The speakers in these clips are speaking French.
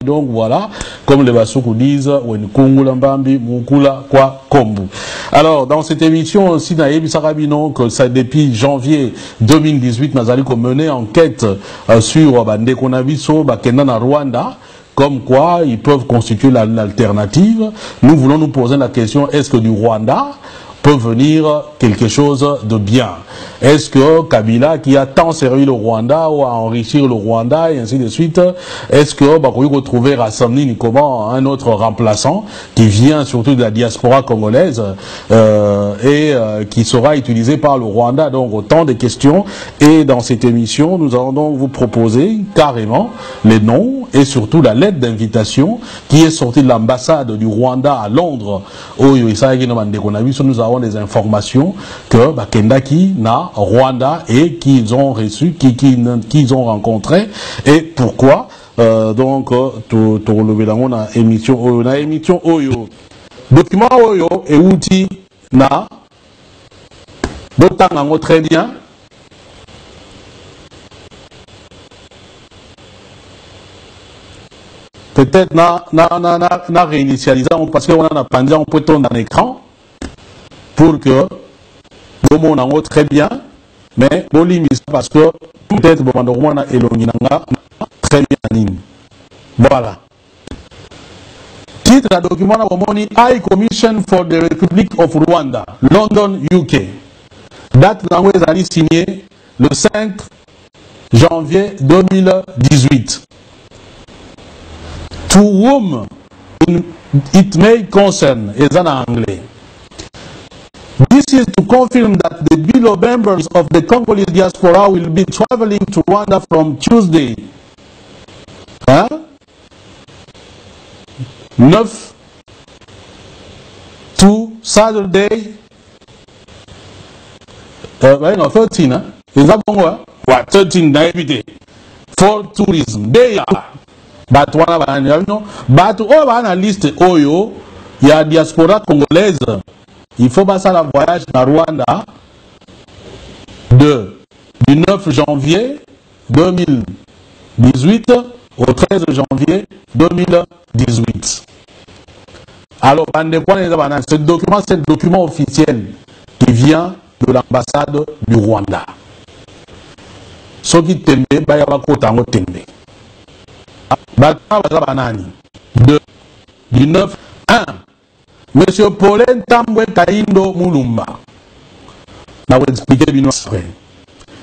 Donc voilà, comme les Basuku disent, alors, dans cette émission aussi, que ça, depuis janvier 2018, nous allons mener enquête sur Bandekonabiso, Bakenda Rwanda. Comme quoi, ils peuvent constituer l'alternative. Nous voulons nous poser la question, est-ce que du Rwanda peut venir quelque chose de bien? Est-ce que Kabila, qui a tant servi le Rwanda ou à enrichir le Rwanda et ainsi de suite, est-ce que bah, vous retrouvez Rassamni comment un autre remplaçant qui vient surtout de la diaspora congolaise qui sera utilisé par le Rwanda? Donc autant de questions, et dans cette émission nous allons donc vous proposer carrément les noms et surtout la lettre d'invitation qui est sortie de l'ambassade du Rwanda à Londres. Nous avons des informations que bah, Kendaki na Rwanda et qu'ils ont reçu, qu'ils ont rencontré, et pourquoi. Donc, tout relevé dans la émission Oyo. Document Oyo et outil na d'autant très bien. Peut-être na réinitialiser parce qu'on a pendant un peu ton dans l'écran pour que le monde en haut très bien, mais bon limite parce que peut-être bon on a éloigné très bien. Voilà. Titre du document High Commission for the Republic of Rwanda, London, UK. Date d'envoi signé le 5 janvier 2018. To whom it may concern, is en anglais. This is to confirm that the below members of the Congolese diaspora will be traveling to Rwanda from Tuesday, 9 to Saturday, 13, is that one? What, 13, for tourism. They are. But on a liste Oyo, il y a diaspora congolaise. Il faut passer la voyage dans Rwanda du 9 janvier 2018 au 13 janvier 2018. Alors, ce document, c'est le document officiel qui vient de l'ambassade du Rwanda. Ce qui tembe, du 9 1. Monsieur Paulin Tambwe Kaindo Moulumba. Je vais vous expliquer bien après.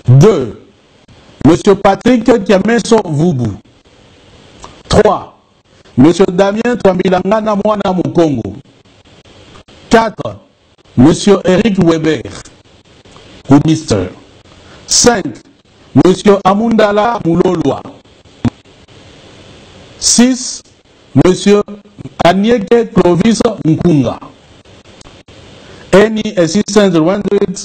2. Monsieur Patrick Kiameso Vubu. 3. Monsieur Damien Twambilangana Mwana Mukongo. 4. Monsieur Eric Weber. Ou Mister. 5. Monsieur Amundala Moulolwa. 6. Monsieur Anyeke Clovis Nkunga. Any assistance rendered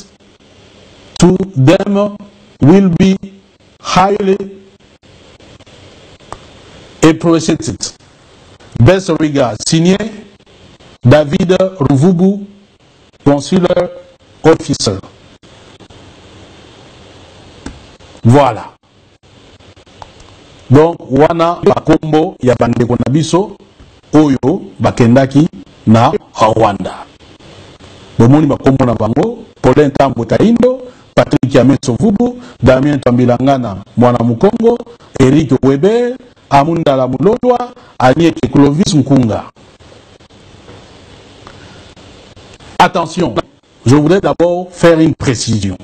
to them will be highly appreciated. Best regards. Signé David Ruvubu, consular officer. Voilà. Donc, wana bakombo ya bandeko na biso oyo bakendaki na Rwanda. Bomoni bakombo na bango, Paulin Tambwe Kaindo, Patrick Kiameso Vubu, Damien Twambilangana Mwana Mukongo, Eric Weber, Amundala Mulolwa, Anyeke Clovis Nkunga. Attention, je voudrais d'abord faire une précision.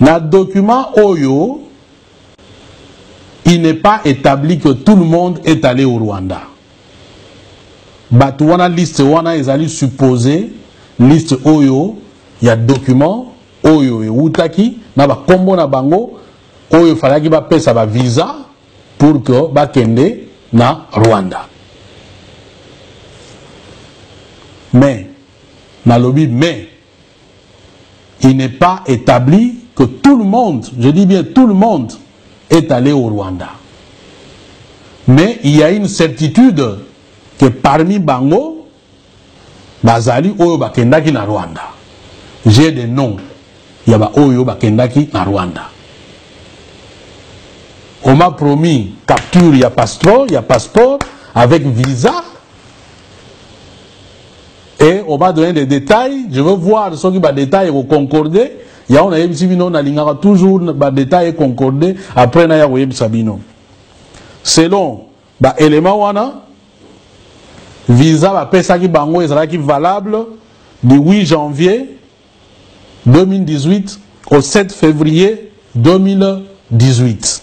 Dans le document Oyo, il n'est pas établi que tout le monde est allé au Rwanda. Batouana liste wana ils allaient supposer liste Oyo, il y a document Oyo et Outaki, na ba kombo na bango Oyo falaki ba pesa ba visa pour que ba kende na Rwanda. Mais na lobby mais il n'est pas établi que tout le monde, je dis bien tout le monde, est allé au Rwanda. Mais il y a une certitude que parmi Bango, Bazali Oyo Bakendaki na Rwanda. J'ai des noms. Il y a Oyo Bakendaki na Rwanda. On m'a promis capture, il y a passeport avec visa. Et on m'a donné des détails. Je veux voir ceux qui ont des détails au concordé. Il y a toujours des détails concordés. Après, il y a Sabino. Selon l'élément, visa va payer bango est valable du 8 janvier 2018 au 7 février 2018.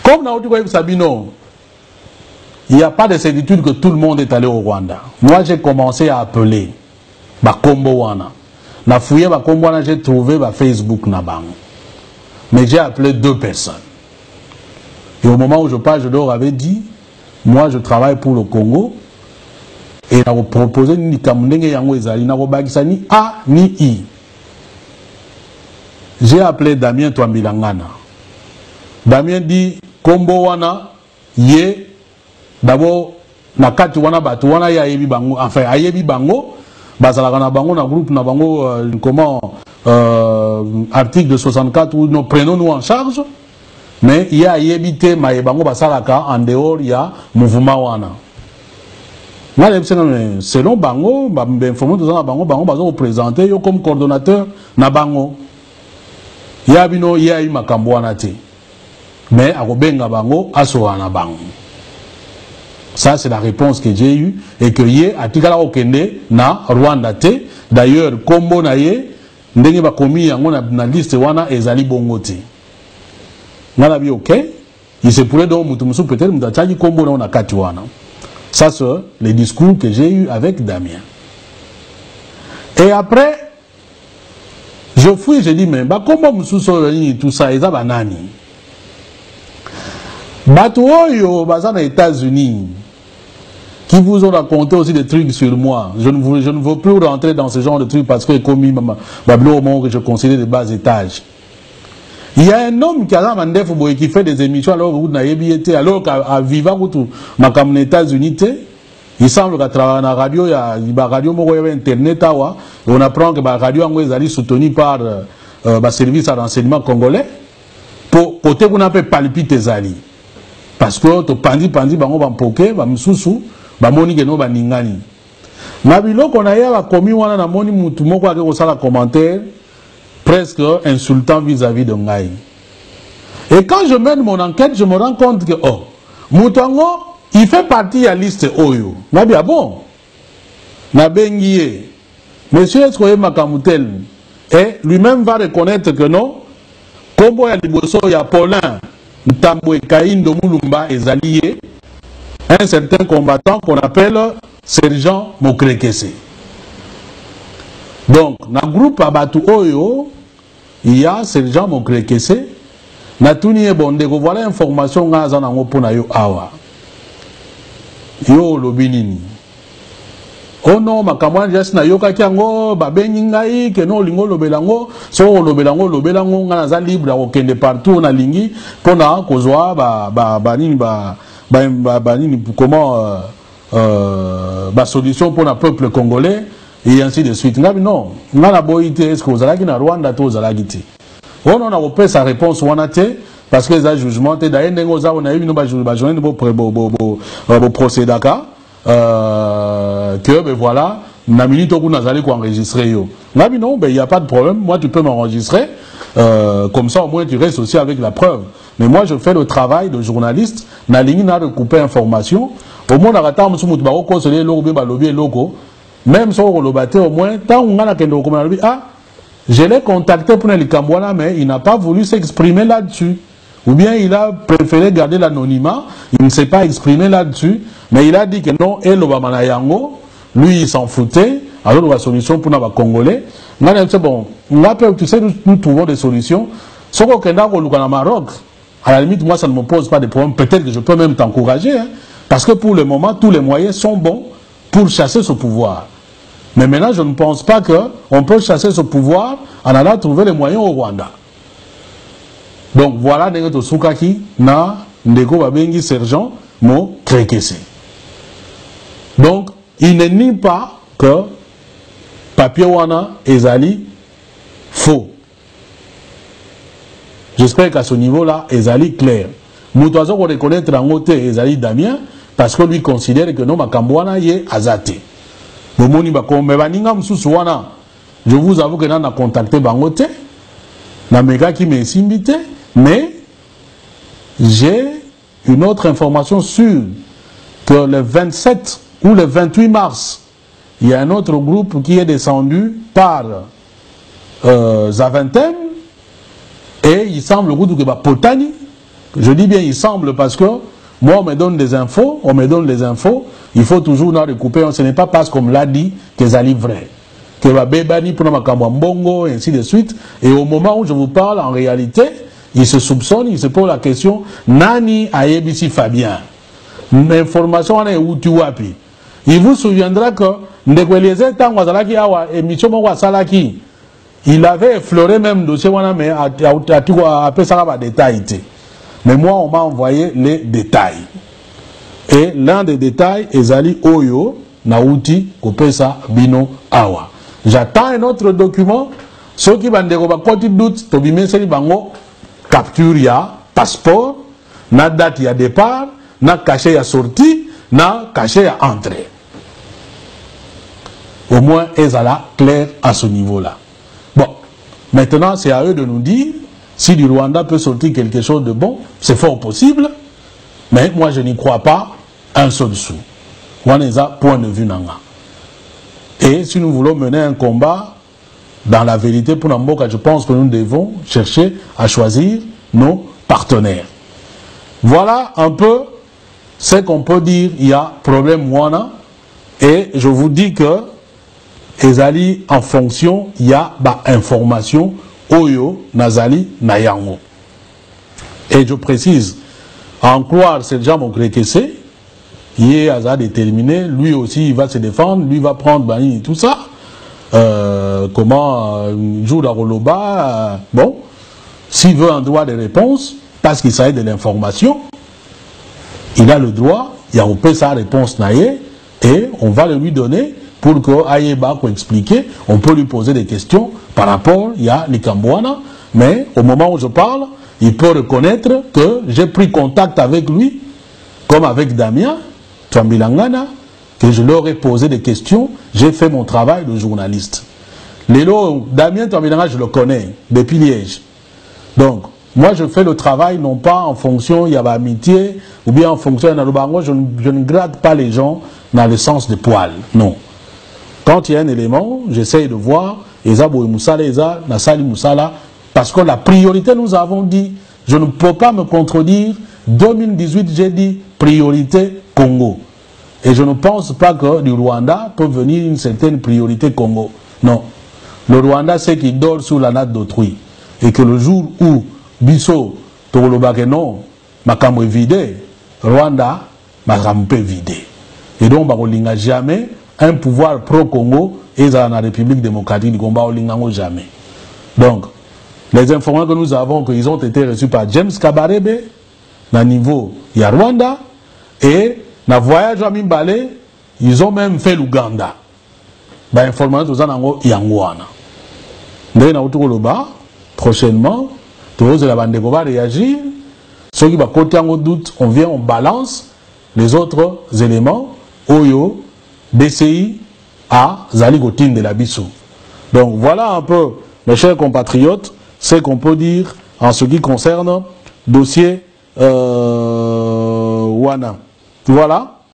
Comme dans le Sabino, il n'y a pas de certitude que tout le monde est allé au Rwanda. Moi, j'ai commencé à appeler Bakombo Wana. Na fouillé Bakombo Wana, j'ai trouvé Facebook Nabang. Mais j'ai appelé 2 personnes. Et au moment où je parle, je leur avais dit, moi, je travaille pour le Congo. Et je proposé ni Kamundenge Yango Ezali, ni A ni I. J'ai appelé Damien Twambilangana. Damien dit, Kombo Wana, Ye. D'abord, na kati wana batu wana ya yebi bango, enfin ayebi bango, bazalaka na bango na groupe na bango comment article 64 où nous prenons nous en charge, mais il y a yebi te maye bango basalaka en dehors ya mouvement wana. Selon bango, informé de ça bango bazo présenter yo comme coordonnateur na bango. Ya bino ya yi makambo wana te. Mais akobenga bango aso wana bango. Ça, c'est la réponse que j'ai eue. Et que yé, à Tikala Okende, na Rwanda te. D'ailleurs, Kombo na yé, ndenge ba komi yango na liste wana ezali bongo te. Nala bi ok. Il se pourrait donc mutumusu peut-être mutachaji Kombo na kati wana. Ça, c'est le discours que j'ai eu avec Damien. Et après, je fouille, j'ai dit, mais bah Kombo mususo tout ça, eza banani. Batu oyo baza na États-Unis qui vous ont raconté aussi des trucs sur moi. Je ne veux plus rentrer dans ce genre de trucs parce que commis Bablo au monde que je considère de bas étage. Il y a un homme qui a Mandef qui fait des émissions alors qu'à Viva aux États-Unis, il semble qu'à travers la radio, il y a une radio, internet, on apprend que la radio est soutenue par le service à renseignement congolais pour côté qu'on appelle palpiter zali. Parce que to pandi bango bampoke bamsusu bamoni ke no baningani na biloko na ya ba komi wana na moni mutu moko ake kosala commentaire presque insultant vis-à-vis de ngai. Et quand je mène mon enquête, je me rends compte que oh mutango il fait partie à liste oyo na bien bon na bengié monsieur Eskoye Makamutel et lui-même va reconnaître que non Kombo ya liboso ya Paulin Ntambwe Kaindo Mulumba ezalié un certain combattant qu'on appelle Sergent Mokrekese. Donc, dans le groupe Abatu Oyo, il y a Sergent Mokrekese. Na tuni bonde ko voilà information ngaza na ngopona yo awa. Yo lobinini. Oh non, makamwa just na yoka kiango babengi ngai ke no lingo lobelango so lobelango ngana za libre ko kende partout na lingi pona kozwa nini comment solution pour le peuple congolais et ainsi de suite. Ngabi non, ngana boite est-ce que ozalaki na Rwanda to ozalaki te. On a repris sa réponse wana te parce que les jugements te d'ailleurs ndengo za on a eu no ba joindre bo procédaka. Que ben voilà, na minute où nous allons enregistrer yo. Là, non, ben il n'y a pas de problème. Moi, tu peux m'enregistrer. Comme ça, au moins, tu restes aussi avec la preuve. Mais moi, je fais le travail de journaliste. Na ligne na recouper information. Au moins, on a rattrapé sur notre barreau, sur les lobby, lobby logo. Même si on l'a au moins, tant on a qu'un document, ah, je l'ai contacté pour le Cambouana, mais il n'a pas voulu s'exprimer là-dessus. Ou bien il a préféré garder l'anonymat, il ne s'est pas exprimé là-dessus, mais il a dit que non, et l'Obama Yango, lui il s'en foutait, alors la solution pour les Congolais. Bon, tu sais, nous trouvons des solutions. Ce qu'on a au Maroc, à la limite, moi ça ne me pose pas de problème, peut-être que je peux même t'encourager, hein, parce que pour le moment, tous les moyens sont bons pour chasser ce pouvoir. Mais maintenant, je ne pense pas qu'on peut chasser ce pouvoir en allant trouver les moyens au Rwanda. Donc voilà notre soukaki na ndeko babengi sergent Mokrekese. Donc il ne nie pas que papier wana ezali faux. J'espère qu'à ce niveau-là, Ezali clair. Moutazo qu'on reconnaître en côté Ezali Damien, parce que lui considère que non, Makambouana y est azate. Bomoni Bakombe Baninga Msusuana. Je vous avoue que nous avons contacté Bangote, na méga qui m'a invité, mais j'ai une autre information sûre que le 27 ou le 28 mars, il y a un autre groupe qui est descendu par Zaventem et il semble que Potani, je dis bien il semble parce que moi on me donne des infos, il faut toujours nous recouper, ce n'est pas parce qu'on me l'a dit que c'est vrai. Que va bébani pour ma mbongo et ainsi de suite. Et au moment où je vous parle, en réalité, il se soupçonne, il se pose la question, Nani Ayebisi Fabien. L'information est où tu wapi. Il vous souviendra que Ndekwelieze Tango Salaki Awa et Michomo Salaki, il avait effleuré même dossier mais à détail. Mais moi on m'a envoyé les détails. Et l'un des détails est Zali Oyo Nauti Kopesa Bino Awa. J'attends un autre document. Ceux qui vont dire que doute, Tobimé Bango, capture, il y a passeport, na date, il y a départ, na cachet, il y a sortie, na cachet, il y a entrée. Au moins, ils sont là, clair à ce niveau-là. Bon, maintenant, c'est à eux de nous dire si du Rwanda peut sortir quelque chose de bon, c'est fort possible, mais moi, je n'y crois pas un seul sou. Waneza, point de vue nanga. Et si nous voulons mener un combat dans la vérité pour Namboka, je pense que nous devons chercher à choisir nos partenaires. Voilà un peu ce qu'on peut dire. Il y a problème Wana. Et je vous dis que Ezali, en fonction, il y a information Oyo, Nazali, Nayango. Et je précise, en croire c'est déjà mon créquessé. Il est à déterminé, lui aussi il va se défendre, lui va prendre Bani, tout ça. Comment joue la Roloba, bon, s'il veut un droit de réponse, parce qu'il s'agit de l'information, il a le droit, il y a un peu sa réponse naïe, et on va le lui donner pour que Ayeba pour expliquer, on peut lui poser des questions par rapport, il y a Likambouana, mais au moment où je parle, il peut reconnaître que j'ai pris contact avec lui, comme avec Damien, Twambilangana, que je leur ai posé des questions, j'ai fait mon travail de journaliste. Lélo, Damien Twambilangana, je le connais, depuis Liège. Donc, moi je fais le travail non pas en fonction, il y a amitié, ou bien en fonction de l'Alubango, je ne grade pas les gens dans le sens de poil, non. Quand il y a un élément, j'essaye de voir, Eza Boy Moussala, Eza Nassali Moussala, parce que la priorité, nous avons dit, je ne peux pas me contredire, 2018, j'ai dit priorité Congo. Et je ne pense pas que du Rwanda peut venir une certaine priorité Congo. Non. Le Rwanda, c'est qu'il dort sous la natte d'autrui. Et que le jour où Bisso, Togolobake non, Makambo est vidé, Rwanda, Makambo est vidé. Et donc, on n'a jamais un pouvoir pro-Congo et dans la République démocratique du Congo, on n'a jamais. Donc, les informations que nous avons, qu'ils ont été reçus par James Kabarebe, na niveau, il y a Rwanda, et na voyage à Mimbale, ils ont même fait l'Ouganda. Bah, information, tout ça, il y a Ngouana. Prochainement, tous les bandes va réagir. Ceux qui vont côté en doute, on vient, on balance les autres éléments. Oyo, DCI, A, Zaligotin de la Bissou. Donc voilà un peu, mes chers compatriotes, ce qu'on peut dire en ce qui concerne dossier Wana. Voilà.